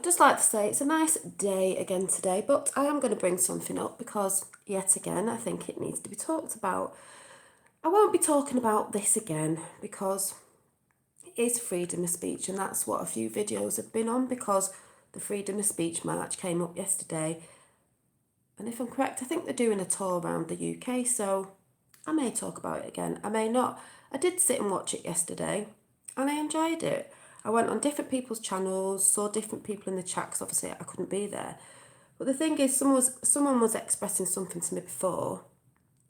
I'd just like to say it's a nice day again today, but I am going to bring something up because, yet again, I think it needs to be talked about. I won't be talking about this again because it is freedom of speech, and that's what a few videos have been on because the Freedom of Speech March came up yesterday. And if I'm correct, I think they're doing a tour around the UK, so I may talk about it again. I may not. I did sit and watch it yesterday, and I enjoyed it. I went on different people's channels, saw different people in the chat, because obviously I couldn't be there. But the thing is, someone was expressing something to me before,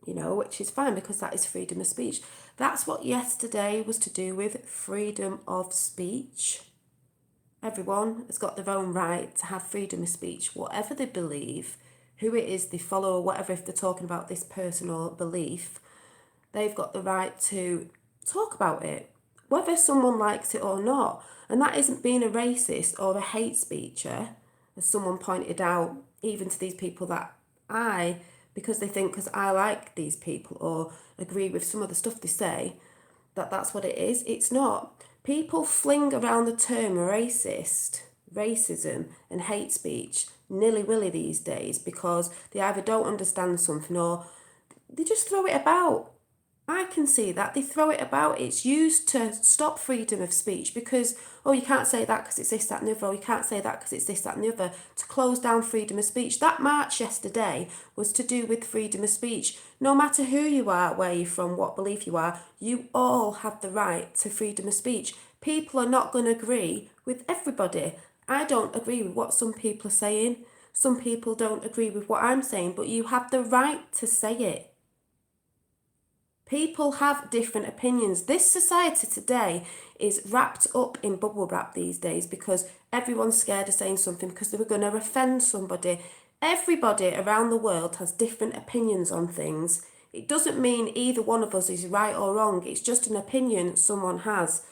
which is fine because that is freedom of speech. That's what yesterday was to do with, freedom of speech. Everyone has got their own right to have freedom of speech, whatever they believe, who it is they follow, or whatever. If they're talking about this personal belief, they've got the right to talk about it, whether someone likes it or not. And that isn't being a racist or a hate speecher, as someone pointed out, even to these people that because they think because I like these people or agree with some of the stuff they say, that's what it is. It's not. People fling around the term racism and hate speech nilly-willy these days because they either don't understand something or they just throw it about. I can see that. They throw it about. It's used to stop freedom of speech because, oh, you can't say that because it's this, that and the other, or you can't say that because it's this, that and the other, to close down freedom of speech. That march yesterday was to do with freedom of speech. No matter who you are, where you're from, what belief you are, you all have the right to freedom of speech. People are not going to agree with everybody. I don't agree with what some people are saying. Some people don't agree with what I'm saying, but you have the right to say it. People have different opinions. This society today is wrapped up in bubble wrap these days because everyone's scared of saying something because they were going to offend somebody. Everybody around the world has different opinions on things. It doesn't mean either one of us is right or wrong. It's just an opinion someone has.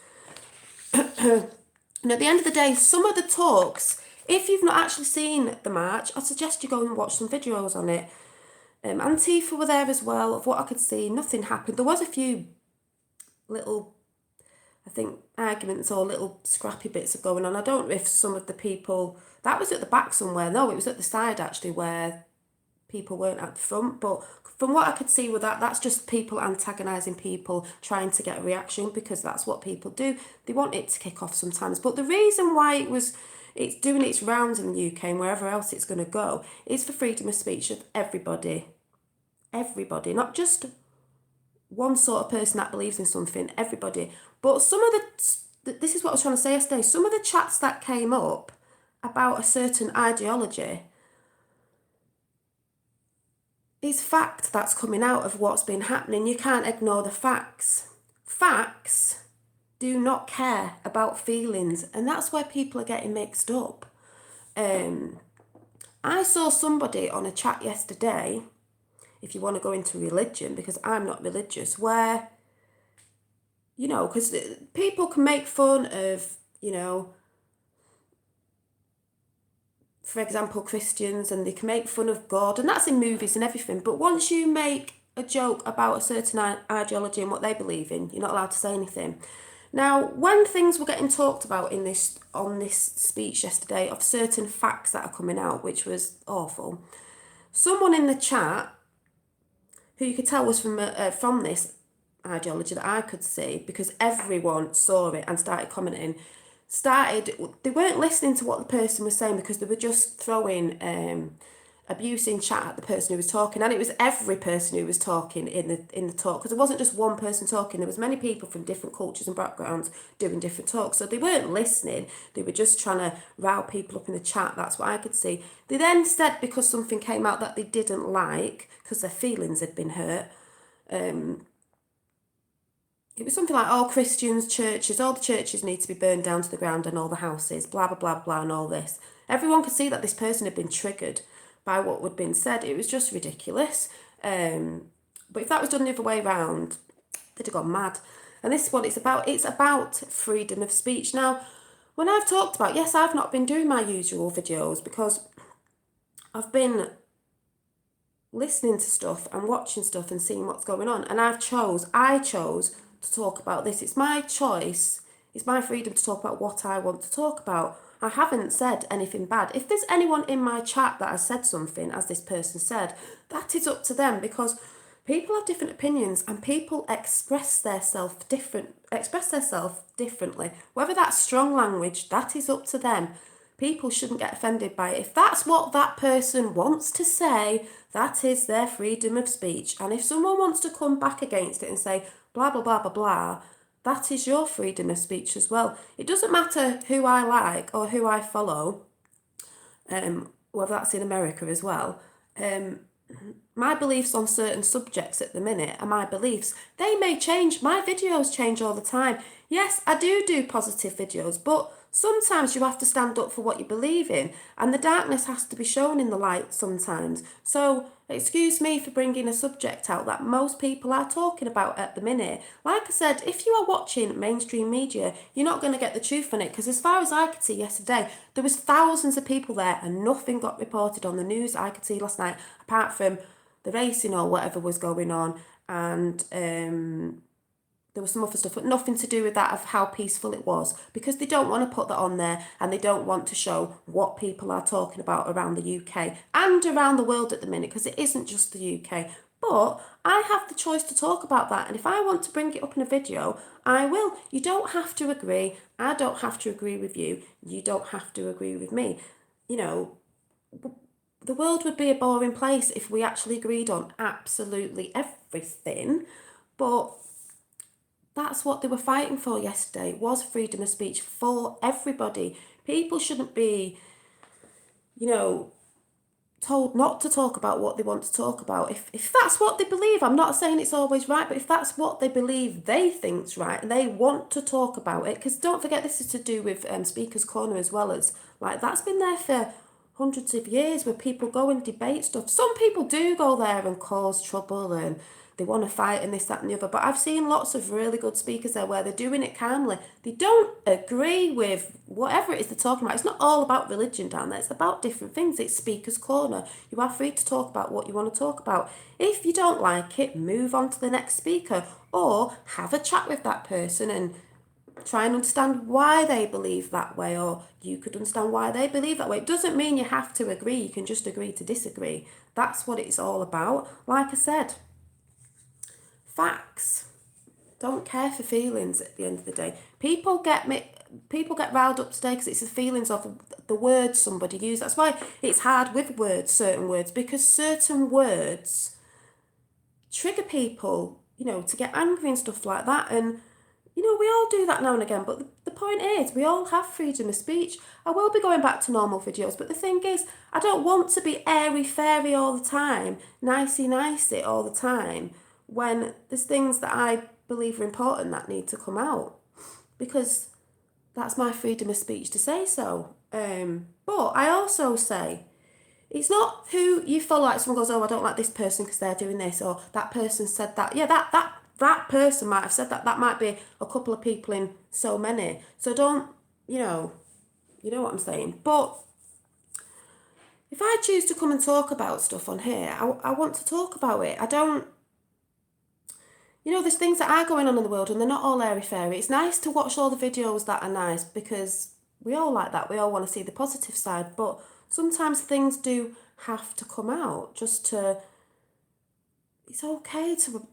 And at the end of the day, some of the talks, if you've not actually seen the march, I suggest you go and watch some videos on it. Antifa were there as well. Of what I could see, nothing happened. There was a few little, I think, arguments or little scrappy bits are going on. I don't know if some of the people, that was at the back somewhere. No, it was at the side actually where people weren't at the front. But from what I could see with that's just people antagonising people, trying to get a reaction because that's what people do. They want it to kick off sometimes. But the reason why it's doing its rounds in the UK and wherever else it's going to go is for freedom of speech of everybody. Everybody, not just one sort of person that believes in something, everybody. But some of this is what I was trying to say yesterday, some of the chats that came up about a certain ideology is fact that's coming out of what's been happening. You can't ignore the facts. Facts do not care about feelings, and that's where people are getting mixed up. I saw somebody on a chat yesterday, if you want to go into religion, because I'm not religious, where, because people can make fun of, for example, Christians, and they can make fun of God, and that's in movies and everything. But once you make a joke about a certain ideology and what they believe in, you're not allowed to say anything. Now, when things were getting talked about on this speech yesterday of certain facts that are coming out, which was awful, someone in the chat, who you could tell was from this ideology that I could see, because everyone saw it and started commenting, they weren't listening to what the person was saying because they were just throwing abuse in chat at the person who was talking, and it was every person who was talking in the talk, because it wasn't just one person talking. There was many people from different cultures and backgrounds doing different talks, so they weren't listening. They were just trying to rile people up in the chat. That's what I could see. They then said, because something came out that they didn't like because their feelings had been hurt, it was something like, all Christians, churches, all the churches need to be burned down to the ground and all the houses, blah, blah, blah, blah, and all this. Everyone could see that this person had been triggered by what had been said. It was just ridiculous. But if that was done the other way around, they'd have gone mad. And this is what it's about. It's about freedom of speech. Now, when I've talked about, yes, I've not been doing my usual videos because I've been listening to stuff and watching stuff and seeing what's going on. And I chose to talk about this. It's my choice. It's my freedom to talk about what I want to talk about. I haven't said anything bad. If there's anyone in my chat that has said something, as this person said, that is up to them, because people have different opinions and people express themselves differently. Whether that's strong language, that is up to them. People shouldn't get offended by it. If that's what that person wants to say, that is their freedom of speech. And if someone wants to come back against it and say blah, blah, blah, blah, blah, that is your freedom of speech as well. It doesn't matter who I like or who I follow, whether that's in America as well. My beliefs on certain subjects at the minute are my beliefs. They may change. My videos change all the time. Yes, I do positive videos, but sometimes you have to stand up for what you believe in, and the darkness has to be shown in the light sometimes. So excuse me for bringing a subject out that most people are talking about at the minute. Like I said, if you are watching mainstream media, you're not going to get the truth on it, because as far as I could see yesterday, there was thousands of people there and nothing got reported on the news I could see last night, apart from the racing or whatever was going on, and there was some other stuff, but nothing to do with that, of how peaceful it was, because they don't want to put that on there, and they don't want to show what people are talking about around the UK and around the world at the minute, because it isn't just the UK. But I have the choice to talk about that, and if I want to bring it up in a video, I will. You don't have to agree. I don't have to agree with you. You don't have to agree with me. You know, the world would be a boring place if we actually agreed on absolutely everything. But that's what they were fighting for yesterday, was freedom of speech for everybody. People shouldn't be, told not to talk about what they want to talk about. If that's what they believe, I'm not saying it's always right, but if that's what they believe they think's right and they want to talk about it, because don't forget, this is to do with Speaker's Corner as well, as like that's been there for hundreds of years, where people go and debate stuff. Some people do go there and cause trouble and they want to fight and this, that and the other, but I've seen lots of really good speakers there where they're doing it calmly. They don't agree with whatever it is they're talking about. It's not all about religion down there, it's about different things. It's Speaker's Corner. You are free to talk about what you want to talk about. If you don't like it, move on to the next speaker, or have a chat with that person and try and understand why they believe that way, or you could understand why they believe that way. It doesn't mean you have to agree. You can just agree to disagree. That's what it's all about. Like I said, facts. Don't care for feelings at the end of the day. People get riled up today because it's the feelings of the words somebody used. That's why it's hard with words, certain words, because certain words trigger people, to get angry and stuff like that. And we all do that now and again, but the point is, we all have freedom of speech. I will be going back to normal videos, but the thing is, I don't want to be airy fairy all the time, nicey all the time, when there's things that I believe are important that need to come out, because that's my freedom of speech to say so. But I also say, it's not who you follow. Like someone goes, oh, I don't like this person because they're doing this, or that person said that. Yeah, that person might have said that. That might be a couple of people in so many. So don't, you know what I'm saying. But if I choose to come and talk about stuff on here, I want to talk about it. I don't, there's things that are going on in the world and they're not all airy fairy. It's nice to watch all the videos that are nice, because we all like that. We all want to see the positive side. But sometimes things do have to come out just to... It's okay to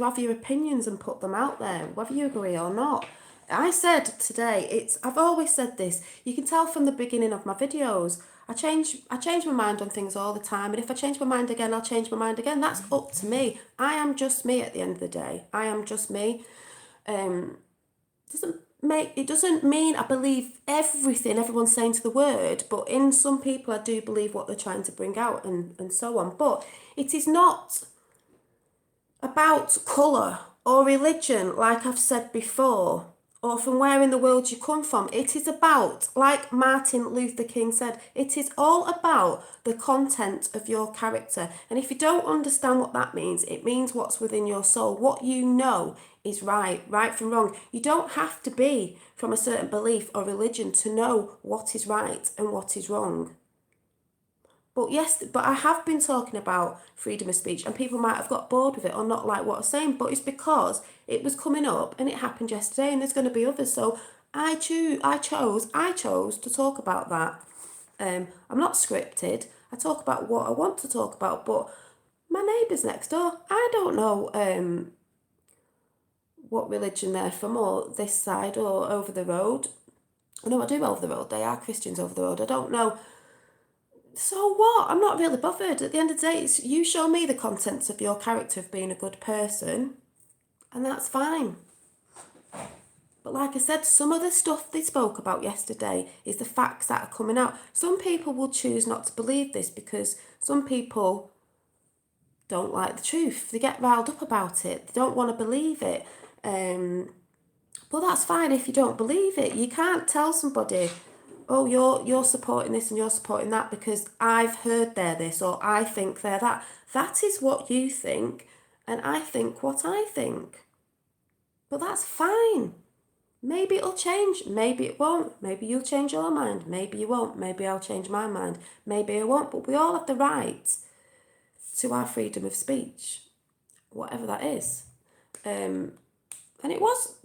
have your opinions and put them out there, whether you agree or not. I said today, I've always said this, you can tell from the beginning of my videos, I change my mind on things all the time, and if I change my mind again, I'll change my mind again. That's up to me. I am just me at the end of the day. I am just me. It doesn't mean I believe everything everyone's saying to the word, but in some people I do believe what they're trying to bring out and so on. But it is not about colour or religion, like I've said before, or from where in the world you come from. It is about, like Martin Luther King said, it is all about the content of your character. And if you don't understand what that means, it means what's within your soul. What you know is right from wrong. You don't have to be from a certain belief or religion to know what is right and what is wrong. But I have been talking about freedom of speech, and people might have got bored with it or not like what I'm saying, but it's because it was coming up and it happened yesterday, and there's going to be others. So I chose to talk about that. I'm not scripted. I talk about what I want to talk about, but my neighbours next door, I don't know what religion they're from, or this side or over the road. No, I do over the road. They are Christians over the road. I don't know. So what? I'm not really bothered. At the end of the day, it's, you show me the contents of your character of being a good person, and that's fine. But like I said, some of the stuff they spoke about yesterday is the facts that are coming out. Some people will choose not to believe this because some people don't like the truth. They get riled up about it. They don't want to believe it. But that's fine if you don't believe it. You can't tell somebody, oh, you're supporting this and you're supporting that because I've heard they're this or I think they're that. That is what you think, and I think what I think. But that's fine. Maybe it'll change, maybe it won't. Maybe you'll change your mind, maybe you won't. Maybe I'll change my mind, maybe I won't. But we all have the right to our freedom of speech, whatever that is. And there was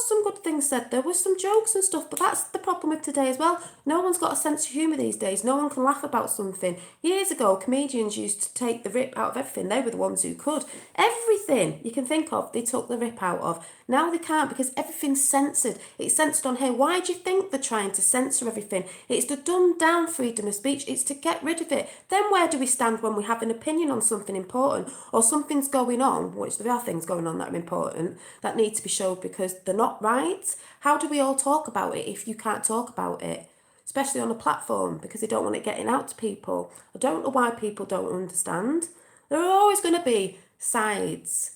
some good things said. There was some jokes and stuff, but that's the problem with today as well. No one's got a sense of humour these days. No one can laugh about something. Years ago, comedians used to take the rip out of everything. They were the ones who could. Everything you can think of, they took the rip out of. Now they can't because everything's censored. It's censored on here. Why do you think they're trying to censor everything? It's to dumb down freedom of speech. It's to get rid of it. Then where do we stand when we have an opinion on something important or something's going on, which there are things going on that are important, that need to be showed because they're not right? How do we all talk about it if you can't talk about it? Especially on a platform because they don't want it getting out to people. I don't know why people don't understand. There are always going to be sides.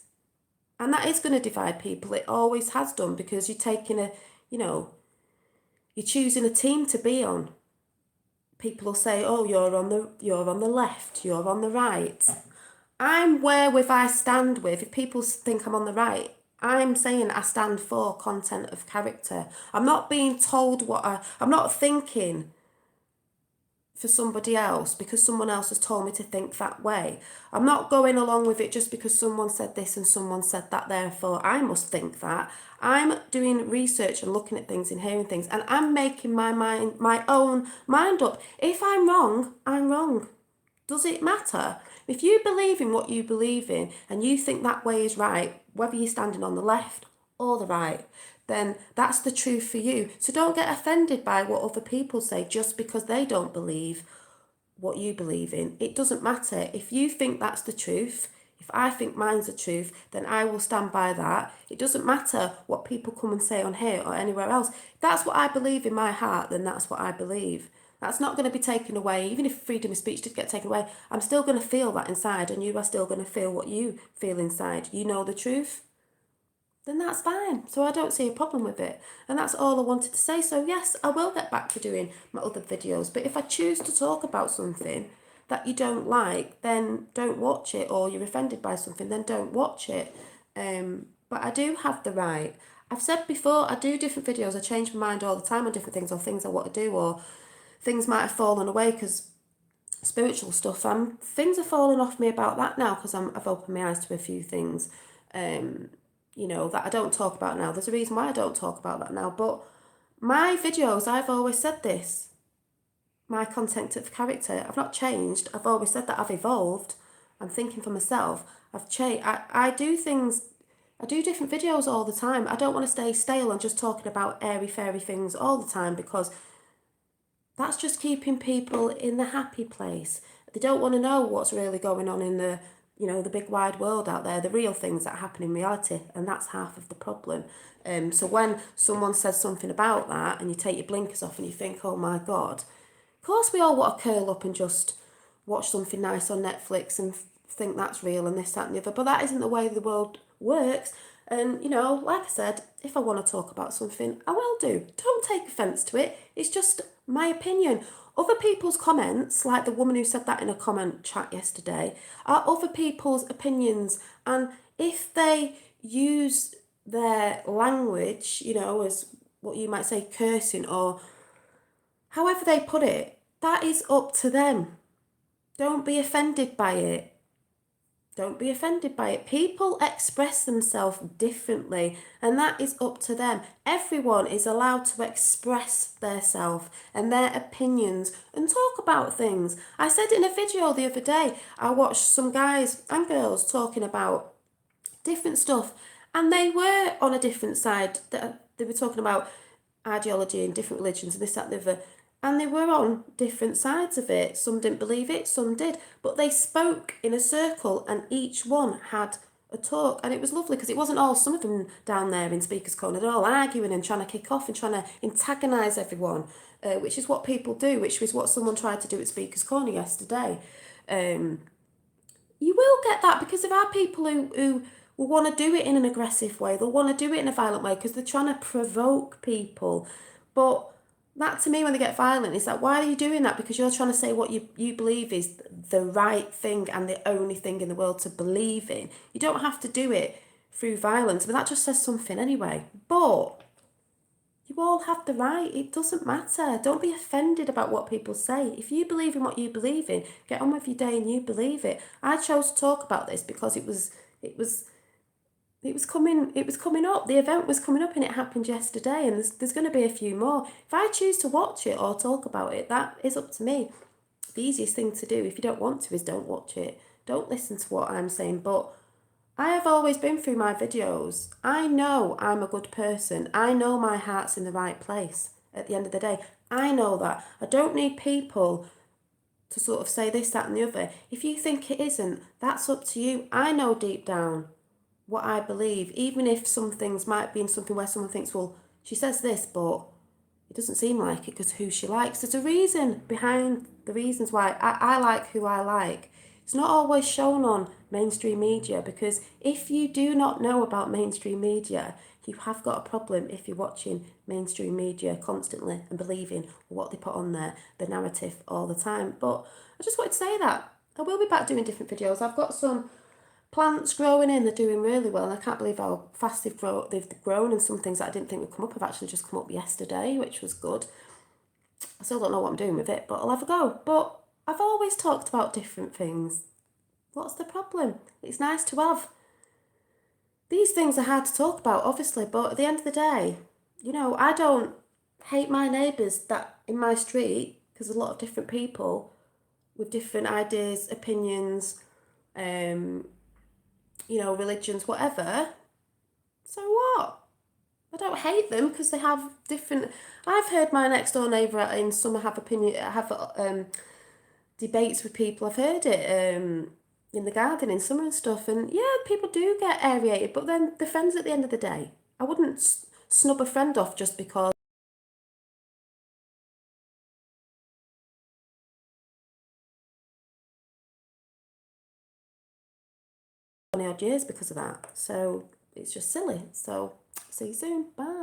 And that is going to divide people. It always has done because you're taking you're choosing a team to be on. People will say, oh, you're on the left, you're on the right. I'm wherewith I stand with. If people think I'm on the right, I'm saying I stand for content of character. I'm not being told I'm not thinking for somebody else because someone else has told me to think that way. I'm not going along with it just because someone said this and someone said that, therefore I must think that. I'm doing research and looking at things and hearing things, and I'm making my own mind up. If I'm wrong, I'm wrong. Does it matter? If you believe in what you believe in and you think that way is right, whether you're standing on the left or the right, then that's the truth for you. So don't get offended by what other people say just because they don't believe what you believe in. It doesn't matter. If you think that's the truth, if I think mine's the truth, then I will stand by that. It doesn't matter what people come and say on here or anywhere else. If that's what I believe in my heart, then that's what I believe. That's not going to be taken away. Even if freedom of speech did get taken away, I'm still going to feel that inside, and you are still going to feel what you feel inside. You know the truth, then that's fine. So I don't see a problem with it. And that's all I wanted to say. So yes, I will get back to doing my other videos. But if I choose to talk about something that you don't like, then don't watch it. Or you're offended by something, then don't watch it. But I do have the right. I've said before, I do different videos. I change my mind all the time on different things or things I want to do, or things might have fallen away because spiritual stuff. Things are falling off me about that now because I've opened my eyes to a few things. That I don't talk about now. There's a reason why I don't talk about that now. But my videos, I've always said this. My content of character, I've not changed. I've always said that I've evolved. I'm thinking for myself. I've changed. I do things. I do different videos all the time. I don't want to stay stale and just talking about airy fairy things all the time because that's just keeping people in the happy place. They don't want to know what's really going on in the big wide world out there, the real things that happen in reality, and that's half of the problem. So when someone says something about that and you take your blinkers off and you think, oh my God, of course we all want to curl up and just watch something nice on Netflix and think that's real and this, that and the other, but that isn't the way the world works. And, like I said, if I want to talk about something, I will do. Don't take offence to it. It's just my opinion. Other people's comments, like the woman who said that in a comment chat yesterday, are other people's opinions. And if they use their language, as what you might say, cursing, or however they put it, that is up to them. Don't be offended by it. Don't be offended by it. People express themselves differently, and that is up to them. Everyone is allowed to express theirself and their opinions and talk about things. I said in a video the other day, I watched some guys and girls talking about different stuff, and they were on a different side. They were talking about ideology and different religions and this, that, and the other. And they were on different sides of it. Some didn't believe it, some did. But they spoke in a circle and each one had a talk. And it was lovely because it wasn't all, some of them down there in Speaker's Corner, they're all arguing and trying to kick off and trying to antagonise everyone, which is what people do, which was what someone tried to do at Speaker's Corner yesterday. You will get that because there are people who will want to do it in an aggressive way. They'll want to do it in a violent way because they're trying to provoke people. But that, to me, when they get violent, is like, why are you doing that? Because you're trying to say what you believe is the right thing and the only thing in the world to believe in. You don't have to do it through violence. But that just says something anyway. But you all have the right. It doesn't matter. Don't be offended about what people say. If you believe in what you believe in, get on with your day and you believe it. I chose to talk about this because it was coming up. The event was coming up and it happened yesterday, and there's going to be a few more. If I choose to watch it or talk about it, that is up to me. The easiest thing to do if you don't want to is don't watch it. Don't listen to what I'm saying, but I have always been through my videos. I know I'm a good person. I know my heart's in the right place at the end of the day. I know that. I don't need people to sort of say this, that and the other. If you think it isn't, that's up to you. I know deep down what I believe, even if some things might be in something where someone thinks, well, she says this, but it doesn't seem like it because who she likes. There's a reason behind the reasons why I like who I like. It's not always shown on mainstream media because if you do not know about mainstream media, you have got a problem if you're watching mainstream media constantly and believing what they put on there, the narrative all the time. But I just wanted to say that. I will be back doing different videos. I've got some plants growing in, they're doing really well, and I can't believe how fast they've grown, and some things that I didn't think would come up have actually just come up yesterday, which was good. I still don't know what I'm doing with it, but I'll have a go. But I've always talked about different things. What's the problem? It's nice to have. These things are hard to talk about, obviously, but at the end of the day, I don't hate my neighbours that in my street because there's a lot of different people with different ideas, opinions, religions, whatever. So what? I don't hate them because they have different. I've heard my next door neighbour in summer have debates with people. I've heard it in the garden in summer and stuff, and yeah, people do get aerated, but then they're friends at the end of the day. I wouldn't snub a friend off just because 20 odd years because of that. So it's just silly. So see you soon. Bye.